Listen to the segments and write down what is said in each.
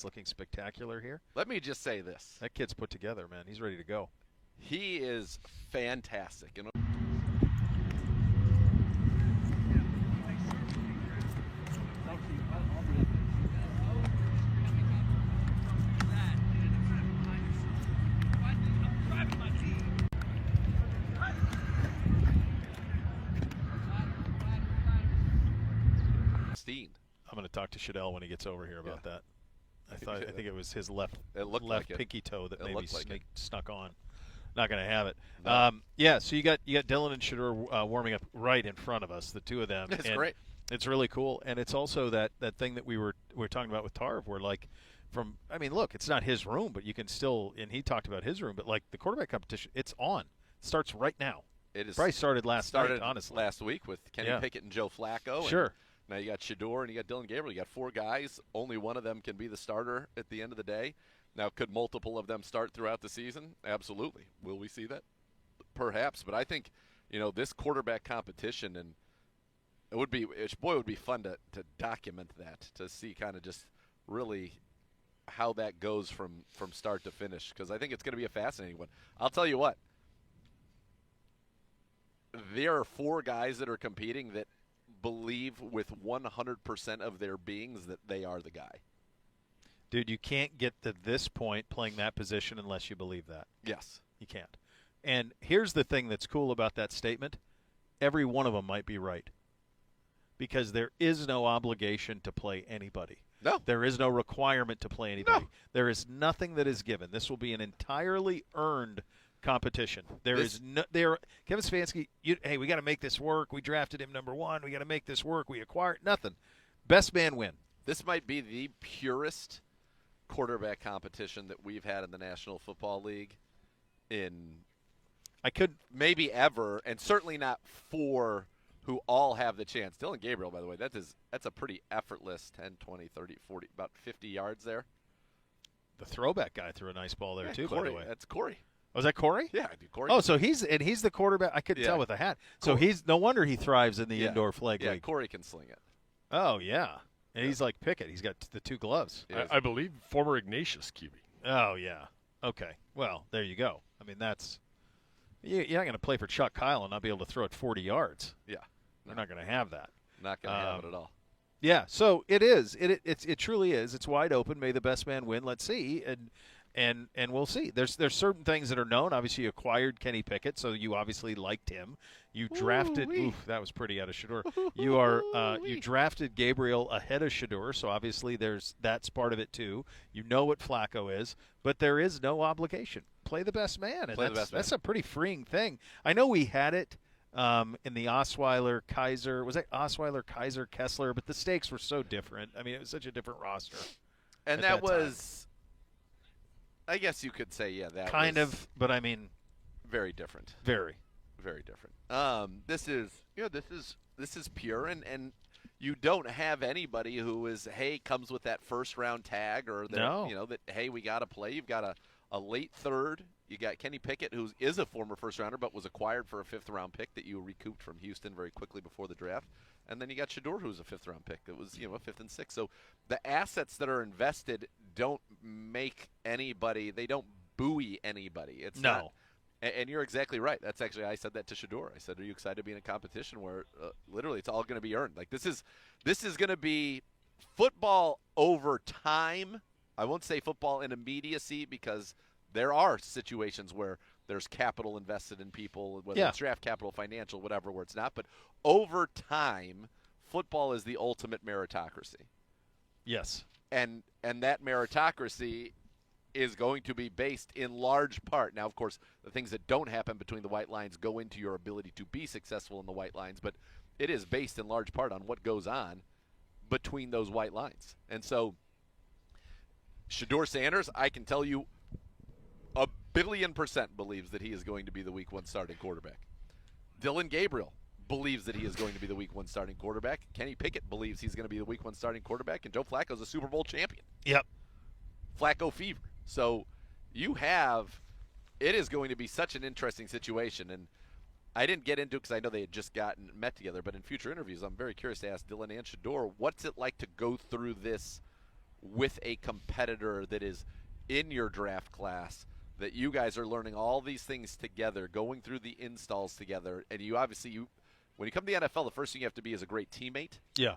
Watson's looking spectacular here. Let me just say this. That kid's put together, man. He's ready to go. He is fantastic. And I'm going to talk to Shadeur when he gets over here about that. I think it was his left pinky toe that maybe snuck on. Not going to have it. No. So you got Dylan and Shadeur warming up right in front of us, the two of them. It's great. It's really cool, and it's also that thing that we were talking about with Tarv, where look, it's not his room, but you can still. And he talked about his room, but like the quarterback competition, it's on. It starts right now. It is probably started last night, honestly. Last week with Kenny Pickett and Joe Flacco. Sure. Now you got Shadeur and you got Dylan Gabriel. You got 4 guys. Only one of them can be the starter at the end of the day. Now, could multiple of them start throughout the season? Absolutely. Will we see that? Perhaps. But I think, this quarterback competition, and it would be fun to document that, to see kind of just really how that goes from start to finish, because I think it's going to be a fascinating one. I'll tell you what. There are 4 guys that are competing that believe with 100% of their beings that they are the guy. Dude, you can't get to this point playing that position unless you believe that. Yes. You can't. And here's the thing that's cool about that statement. Every one of them might be right. Because there is no obligation to play anybody. No. There is no requirement to play anybody. No. There is nothing that is given. This will be an entirely earned competition. Kevin Stefanski, hey, we got to make this work. We drafted him number 1. We got to make this work. We acquired nothing. Best man win. This might be the purest quarterback competition that we've had in the National Football League maybe ever, and certainly not 4 who all have the chance. Dylan Gabriel, by the way, that's a pretty effortless 10, 20, 30, 40, about 50 yards there. The throwback guy threw a nice ball there too, Corey, by the way. That's Corey. Was that Corey? Yeah, Corey. Oh, so he's the quarterback. I couldn't tell with the hat. So he's no wonder he thrives in the indoor flag league. Corey can sling it. Oh yeah, and he's like Pickett. He's got the 2 gloves. I believe former Ignatius QB. Oh yeah. Okay. Well, there you go. I mean, you're not going to play for Chuck Kyle and not be able to throw it 40 yards. Yeah, you're not going to have that. Not going to have it at all. Yeah. So it is. It truly is. It's wide open. May the best man win. Let's see. And we'll see. There's certain things that are known. Obviously, you acquired Kenny Pickett, so you obviously liked him. You drafted. That was pretty out of Shadeur. You drafted Gabriel ahead of Shadeur, so obviously that's part of it too. You know what Flacco is, but there is no obligation. Play the best man, and that's a pretty freeing thing. I know we had it in the Osweiler, Kaiser. Was that Osweiler, Kaiser, Kessler? But the stakes were so different. I mean, it was such a different roster. And that was. I guess you could say, that kind of, but I mean, very different. Very, very different. This is pure, and you don't have anybody who is comes with that first round tag or that we got to play. You've got a late third. You got Kenny Pickett, who is a former first rounder but was acquired for a 5th round pick that you recouped from Houston very quickly before the draft. And then you got Shadeur, who's a 5th round pick that was, a 5th and 6th. So the assets that are invested don't make anybody, they don't buoy anybody. It's not. And you're exactly right. That's actually, I said that to Shadeur. I said, are you excited to be in a competition where literally it's all going to be earned? Like this is going to be football over time. I won't say football in immediacy because there are situations where there's capital invested in people, whether it's draft capital, financial, whatever, where it's not. But over time, football is the ultimate meritocracy. Yes. And that meritocracy is going to be based in large part. Now, of course, the things that don't happen between the white lines go into your ability to be successful in the white lines, but it is based in large part on what goes on between those white lines. And so Shadeur Sanders, I can tell you, 1,000,000,000% believes that he is going to be the Week 1 starting quarterback. Dylan Gabriel believes that he is going to be the Week 1 starting quarterback. Kenny Pickett believes he's going to be the Week 1 starting quarterback, and Joe Flacco's a Super Bowl champion. Yep. Flacco fever. So it is going to be such an interesting situation, and I didn't get into it because I know they had just met together, but in future interviews, I'm very curious to ask Dylan and Shadeur, what's it like to go through this with a competitor that is in your draft class, that you guys are learning all these things together, going through the installs together, and you obviously when you come to the NFL, the first thing you have to be is a great teammate. Yeah.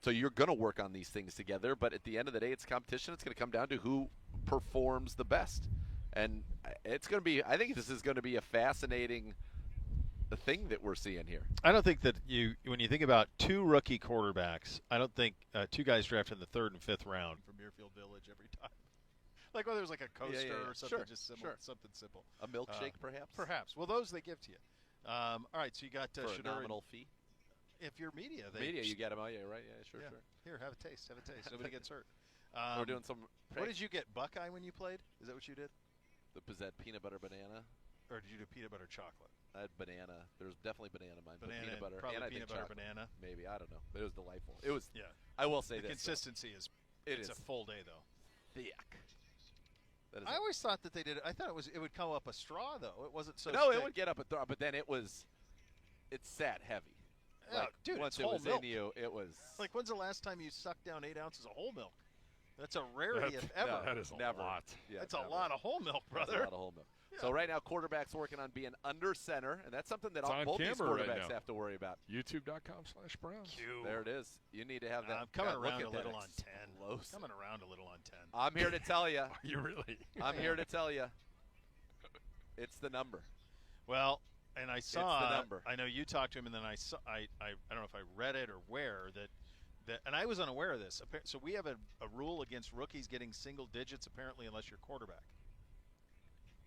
So you're going to work on these things together, but at the end of the day, it's competition. It's going to come down to who performs the best. And it's going to be – I think this is going to be a fascinating thing that we're seeing here. I don't think that when you think about two rookie quarterbacks, I don't think two guys drafted in the 3rd and 5th round from Muirfield Village every time. Like whether it was like a coaster or something, just simple, something simple. A milkshake, perhaps? Perhaps. Well, those they give to you. All right, so you got for a Shadeur nominal fee. If you're media, you get them. Oh, yeah, right. Yeah, sure. Here, have a taste. Nobody gets hurt. We're doing some. What did you get? Buckeye when you played? Is that what you did? Was that peanut butter banana? Or did you do peanut butter chocolate? I had banana. There was definitely banana in mine. Banana, peanut butter. probably and peanut butter banana. Maybe, I don't know. But it was delightful. It was. Yeah. I will say the this. Consistency is. It's a full day though. Thick. I always thought that they did it. I thought it would come up a straw though. It wasn't so. No, thick. it would get up a straw, but then it sat heavy. Yeah, like, dude, once it's it whole was milk. in you, it was. Like, when's the last time you sucked down 8 ounces of whole milk? That's a rarity if ever. That is never. a lot. Yeah, that's a lot of whole milk, brother. That's a lot of whole milk. Yeah. So right now, quarterback's working on being under center, and that's something that both these quarterbacks have to worry about. YouTube.com/Browns. There it is. You need to have that. I'm coming around a look little at on 10. Coming around a little on 10. I'm here to tell you. Are you really? I'm here to tell you. It's the number. Well, and I saw. It's the number. I know you talked to him, and then I saw. I don't know if I read it or where that, and I was unaware of this. So we have a rule against rookies getting single digits, apparently, unless you're quarterback.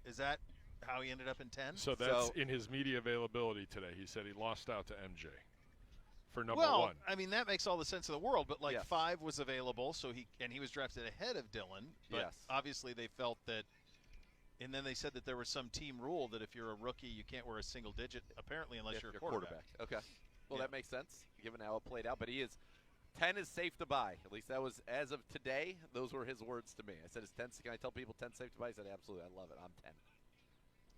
Is that how he ended up in 10? So that's in his media availability today. He said he lost out to MJ for number one. Well, I mean, that makes all the sense in the world, but like 5 was available, so he was drafted ahead of Dylan. But obviously they felt that, and then they said that there was some team rule that if you're a rookie, you can't wear a single digit, apparently, unless you're a quarterback. Okay. Well, that makes sense, given how it played out. But 10 is safe to buy. At least that was, as of today, those were his words to me. I said, can I tell people 10 safe to buy? He said, absolutely, I love it. I'm 10.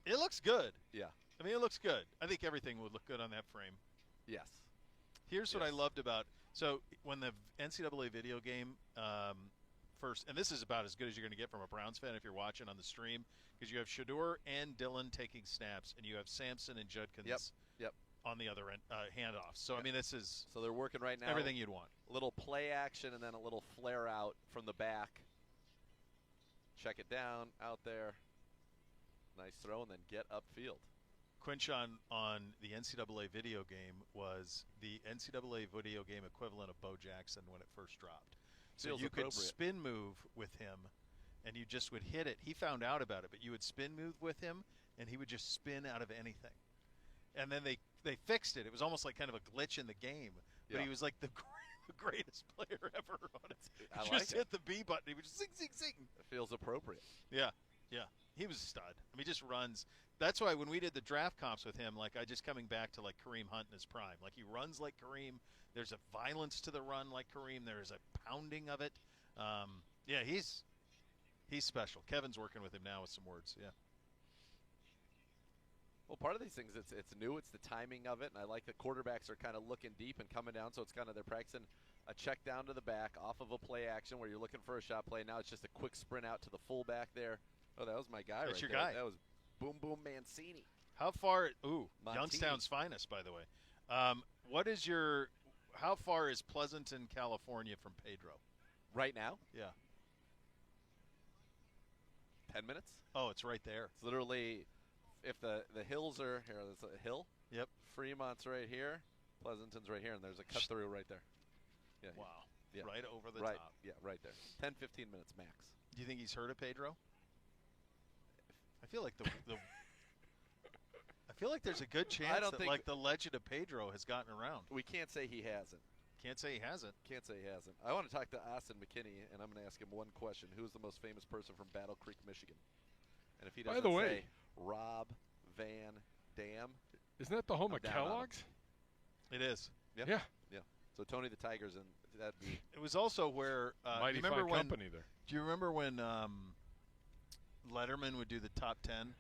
It looks good. Yeah. I mean, it looks good. I think everything would look good on that frame. Yes. Here's what I loved about – so when the NCAA video game first – and this is about as good as you're going to get from a Browns fan if you're watching on the stream, because you have Shadeur and Dylan taking snaps, and you have Sampson and Judkins on the other end, handoffs. So, I mean, this is – so they're working right now. Everything you'd want. A little play action and then a little flare out from the back. Check it down, out there. Nice throw, and then get upfield. Quinchon on the NCAA video game was the NCAA video game equivalent of Bo Jackson when it first dropped. So you could spin move with him, and you just would hit it. He found out about it, but you would spin move with him, and he would just spin out of anything. And then they fixed it. It was almost like kind of a glitch in the game, but he was like the greatest player ever on it. He just hit the B button. He would just zing, zing, zing. It feels appropriate. Yeah. He was a stud. I mean, he just runs. That's why when we did the draft comps with him, like I just coming back to like Kareem Hunt in his prime. Like he runs like Kareem. There's a violence to the run like Kareem. There's a pounding of it. He's special. Kevin's working with him now with some words. Yeah. Well, part of these things, it's new. It's the timing of it, and I like that quarterbacks are kind of looking deep and coming down, so it's kind of they're practicing a check down to the back off of a play action where you're looking for a shot play. Now it's just a quick sprint out to the fullback there. Oh, that was my guy. That's right your there. guy. That was Boom Boom Mancini. How far? Montini. Youngstown's finest, by the way. How far is Pleasanton, California from Pedro? Right now? Yeah. 10 minutes? Oh, it's right there. It's literally, if the hills are here, there's a hill. Yep. Fremont's right here. Pleasanton's right here, and there's a cut through right there. Yeah. Wow. Yeah. Right over the top. Yeah, right there. 10, 15 minutes max. Do you think he's heard of Pedro? I feel like I feel like there's a good chance that like the legend of Pedro has gotten around. We can't say he hasn't. Can't say he hasn't. Can't say he hasn't. I want to talk to Austin McKinney, and I'm going to ask him one question. Who's the most famous person from Battle Creek, Michigan? And if he doesn't say Rob Van Dam. Isn't that the home of Kellogg's? It is. Yeah. So Tony the Tigers, and that'd be. It was also where Mighty Fine Company there. Do you remember when Letterman would do the top 10?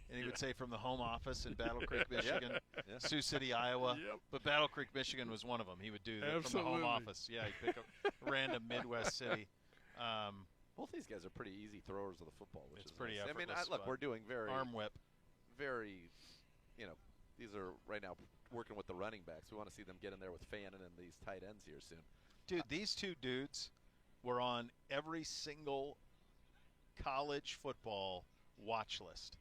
And he would say from the home office in Battle Creek, Michigan, Sioux City, Iowa. Yep. But Battle Creek, Michigan was one of them. He would do that from the home office. Yeah, he'd pick a random Midwest city. Both these guys are pretty easy throwers of the football, which is pretty nice. I mean, effortless. look, we're doing arm whip. very, these are right now working with the running backs. We want to see them get in there with Fannin and these tight ends here soon. Dude, these two dudes were on every single college football watch list.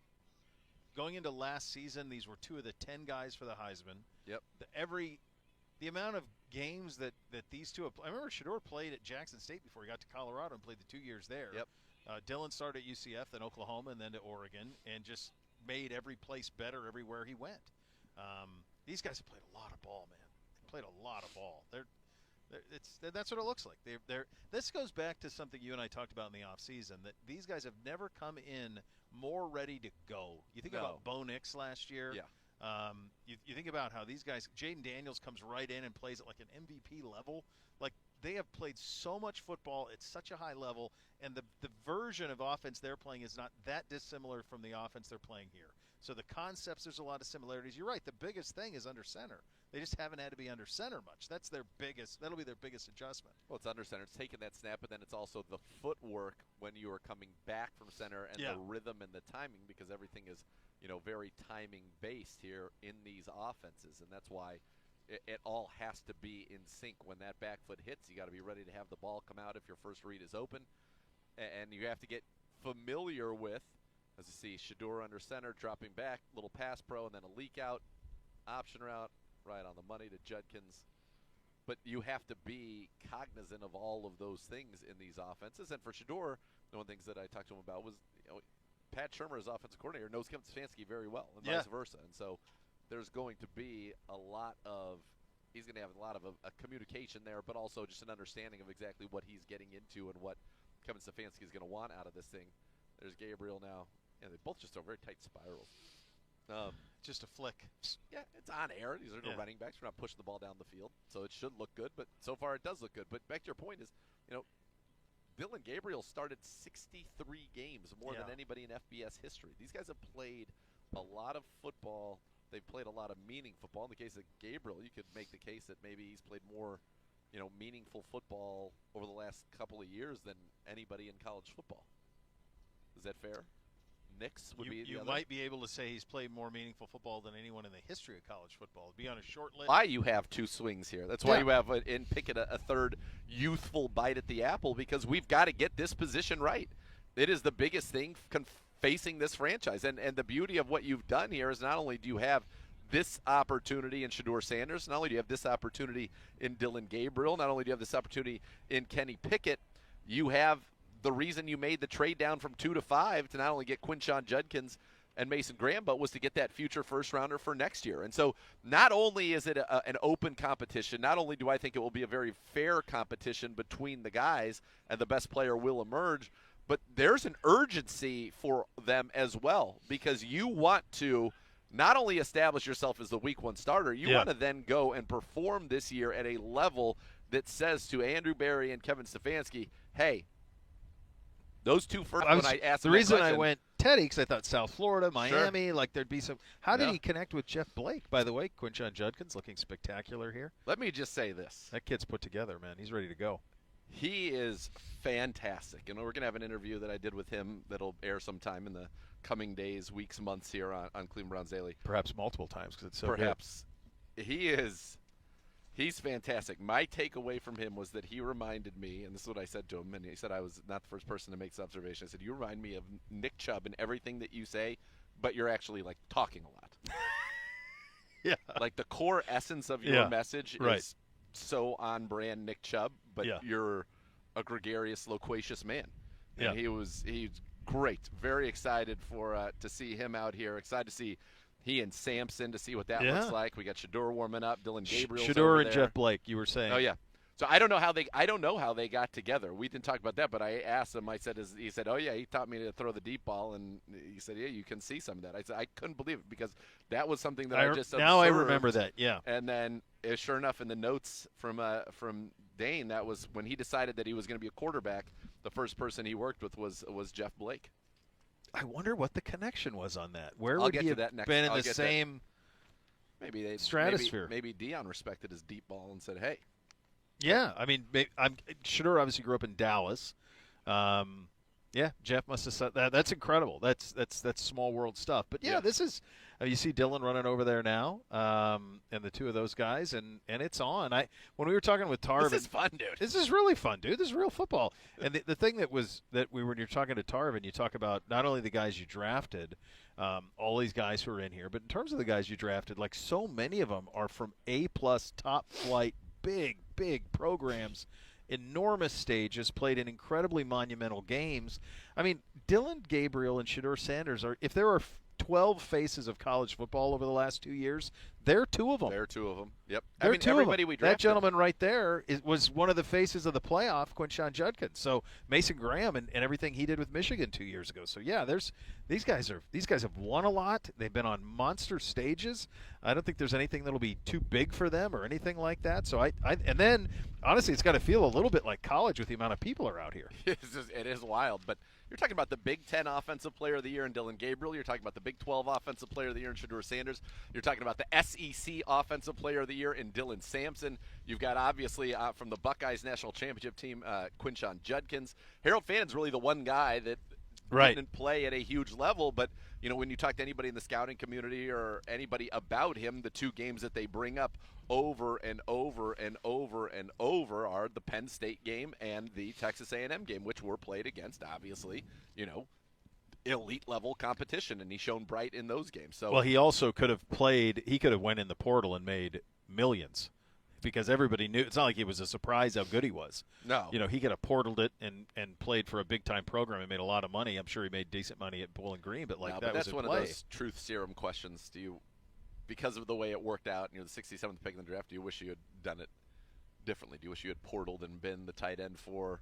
Going into last season, these were two of the 10 guys for the Heisman. Yep. The amount of games that these two have – I remember Shadeur played at Jackson State before he got to Colorado and played the 2 years there. Yep. Dylan started at UCF, then Oklahoma, and then to Oregon, and just made every place better everywhere he went. These guys have played a lot of ball, man. They played a lot of ball. That's what it looks like. This goes back to something you and I talked about in the offseason, that these guys have never come in more ready to go. You think about Bo Nix last year. Yeah. You think about how these guys, Jaden Daniels comes right in and plays at like an MVP level. Like, they have played so much football at such a high level, and the version of offense they're playing is not that dissimilar from the offense they're playing here. So the concepts, there's a lot of similarities. You're right. The biggest thing is under center. They just haven't had to be under center much. That'll be their biggest adjustment. Well, it's under center. It's taking that snap, but then it's also the footwork when you are coming back from center and the rhythm and the timing, because everything is, very timing based here in these offenses, and that's why it all has to be in sync. When that back foot hits, you got to be ready to have the ball come out if your first read is open, and you have to get familiar with, as you see, Shadeur under center, dropping back, little pass pro, and then a leak out, option route, right on the money to Judkins. But you have to be cognizant of all of those things in these offenses. And for Shadeur, one of the things that I talked to him about was, Pat Shurmur, as offensive coordinator, knows Kevin Stefanski very well, and vice versa. And so there's going to be he's going to have a lot of a communication there, but also just an understanding of exactly what he's getting into and what Kevin Stefanski is going to want out of this thing. There's Gabriel now. They both just are very tight spirals. Just a flick. Yeah, it's on air. These are no running backs. We're not pushing the ball down the field, so it should look good. But so far, it does look good. But back to your point is, Dylan Gabriel started 63 games, more than anybody in FBS history. These guys have played a lot of football. They've played a lot of meaning football. In the case of Gabriel, you could make the case that maybe he's played more, meaningful football over the last couple of years than anybody in college football. Is that fair? Nix would be the other. Might be able to say he's played more meaningful football than anyone in the history of college football. It'd be on a short list. Why you have two swings here. That's why you have in Pickett a third youthful bite at the apple, because we've got to get this position right. It is the biggest thing facing this franchise. And the beauty of what you've done here is not only do you have this opportunity in Shadeur Sanders, not only do you have this opportunity in Dylan Gabriel, not only do you have this opportunity in Kenny Pickett, you have the reason you made the trade down from 2 to 5 to not only get Quinshon Judkins and Mason Graham, but was to get that future first-rounder for next year. And so not only is it an open competition, not only do I think it will be a very fair competition between the guys and the best player will emerge, but there's an urgency for them as well, because you want to not only establish yourself as the week one starter, you want to then go and perform this year at a level that says to Andrew Berry and Kevin Stefanski, hey, those two first. The reason I went Teddy, because I thought South Florida, Miami, like there'd be some. How did he connect with Jeff Blake? By the way, Quinshon Judkins looking spectacular here. Let me just say this: that kid's put together, man. He's ready to go. He is fantastic, and we're gonna have an interview that I did with him that'll air sometime in the coming days, weeks, months here on Cleveland Browns Daily. Perhaps multiple times, because it's so good. He is. He's fantastic. My takeaway from him was that he reminded me, and this is what I said to him, and he said I was not the first person to make this observation. I said, you remind me of Nick Chubb in everything that you say, but you're actually, like, talking a lot. Yeah. Like, the core essence of your message is so on brand Nick Chubb, but you're a gregarious, loquacious man. And he's great. Very excited to see him out here. Excited to see he and Sampson to see what that looks like. We got Shadeur warming up. Dylan Gabriel. Shadeur and Jeff Blake, you were saying. Oh yeah. So I don't know how they got together. We didn't talk about that, but I asked him. He said, "Oh yeah, he taught me to throw the deep ball," and he said, "Yeah, you can see some of that." I said, I couldn't believe it, because that was something that I just observed. Now I remember that. Yeah. And then, sure enough, in the notes from Dane, that was when he decided that he was going to be a quarterback. The first person he worked with was Jeff Blake. I wonder what the connection was on that. Where would he have been in the same stratosphere? Maybe Dion respected his deep ball and said, "Hey." Yeah, I mean, Shadeur obviously grew up in Dallas. Yeah, Jeff must have said that. That's incredible. That's small world stuff. But yeah, this is. You see Dylan running over there now, and the two of those guys, and it's on. When we were talking with Tarvin, this is fun, dude. This is really fun, dude. This is real football. And the thing when you're talking to Tarvin, you talk about not only the guys you drafted, all these guys who are in here, but in terms of the guys you drafted, like so many of them are from A-plus top flight, big programs. Enormous stages, played in incredibly monumental games. I mean, Dylan Gabriel and Shadeur Sanders if there are 12 faces of college football over the last 2 years, they're two of them. They're two of them. Yep. They're two everybody of them. We drafted. That gentleman right there was one of the faces of the playoff, Quinshon Judkins. So Mason Graham and everything he did with Michigan 2 years ago. So yeah, these guys have won a lot. They've been on monster stages. I don't think there's anything that'll be too big for them or anything like that. So and then honestly, it's got to feel a little bit like college with the amount of people are out here. It is wild, but you're talking about the Big Ten Offensive Player of the Year in Dylan Gabriel. You're talking about the Big 12 Offensive Player of the Year in Shadeur Sanders. You're talking about the SEC Offensive Player of the Year in Dylan Sampson. You've got, obviously, from the Buckeyes National Championship team, Quinshon Judkins. Harold Fannon's really the one guy that didn't play at a huge level, but when you talk to anybody in the scouting community or anybody about him, the two games that they bring up over and over and over and over are the Penn State game and the Texas A&M game, which were played against, obviously, elite level competition, and he shone bright in those games. So, well, he also could have played. He could have went in the portal and made millions, because everybody knew. It's not like it was a surprise how good he was. No, he could have portaled it and played for a big time program and made a lot of money. I'm sure he made decent money at Bowling Green, but that's one of those truth serum questions. Because of the way it worked out, the 67th pick in the draft, do you wish you had done it differently? Do you wish you had portaled and been the tight end for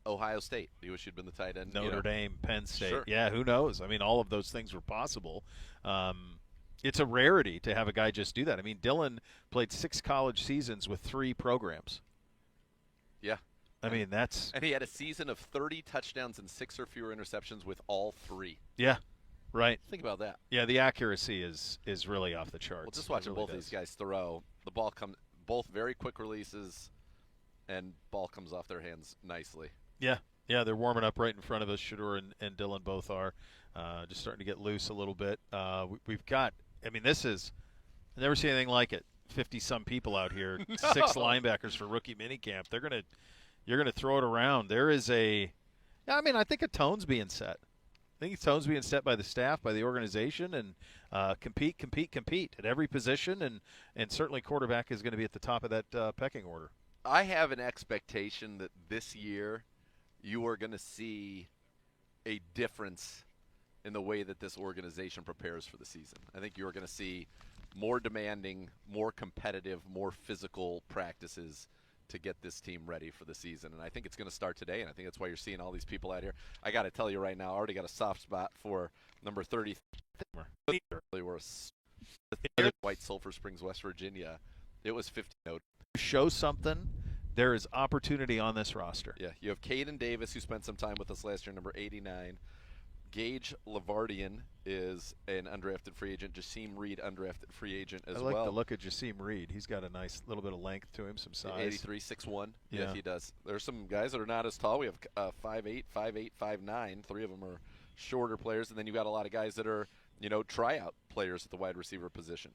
Ohio State? Do you wish you'd been the tight end? Notre Dame, Penn State. Sure. Yeah, who knows? I mean, all of those things were possible. It's a rarity to have a guy just do that. I mean, Dylan played 6 college seasons with 3 programs. Yeah. I mean, and he had a season of 30 touchdowns and 6 or fewer interceptions with all 3. Yeah. Right. Think about that. Yeah, the accuracy is really off the charts. Well, just watching both these guys throw, the ball both very quick releases, and ball comes off their hands nicely. Yeah, they're warming up right in front of us. Shadeur and Dylan both are just starting to get loose a little bit. We've got, I mean, I've never seen anything like it. 50-some people out here, 6 linebackers for rookie minicamp. You're gonna throw it around. I think a tone's being set. I think tone's being set by the staff, by the organization, and compete at every position, and certainly quarterback is going to be at the top of that pecking order. I have an expectation that this year you are going to see a difference in the way that this organization prepares for the season. I think you're going to see more demanding, more competitive, more physical practices to get this team ready for the season. And I think it's going to start today, and I think that's why you're seeing all these people out here. I got to tell you right now, I already got a soft spot for number 30. They were White Sulphur Springs, West Virginia. It was 15. Show something. There is opportunity on this roster. Yeah, you have Caden Davis, who spent some time with us last year, number 89. Gage Lavardian is an undrafted free agent. Jaseem Reed, undrafted free agent as well. I like the look at Jaseem Reed. He's got a nice little bit of length to him, some size. 83, 6'1". Yeah, he does. There's some guys that are not as tall. We have 5'8", 5'8", 5'9". 3 of them are shorter players, and then you've got a lot of guys that are, tryout players at the wide receiver position.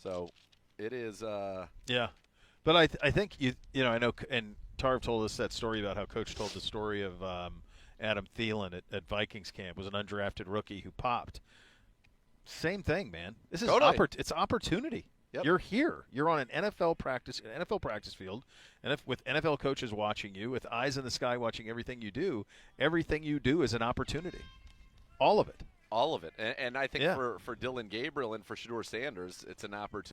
So it is. Yeah, but I think I know, and Tarv told us that story about how Coach told the story of Adam Thielen at Vikings camp, was an undrafted rookie who popped. Same thing, man. This is it's opportunity. Yep. You're here. You're on an NFL practice field, and with NFL coaches watching you, with eyes in the sky watching everything you do. Everything you do is an opportunity. All of it. All of it. And I think for Dylan Gabriel and for Shadeur Sanders, it's an opportunity.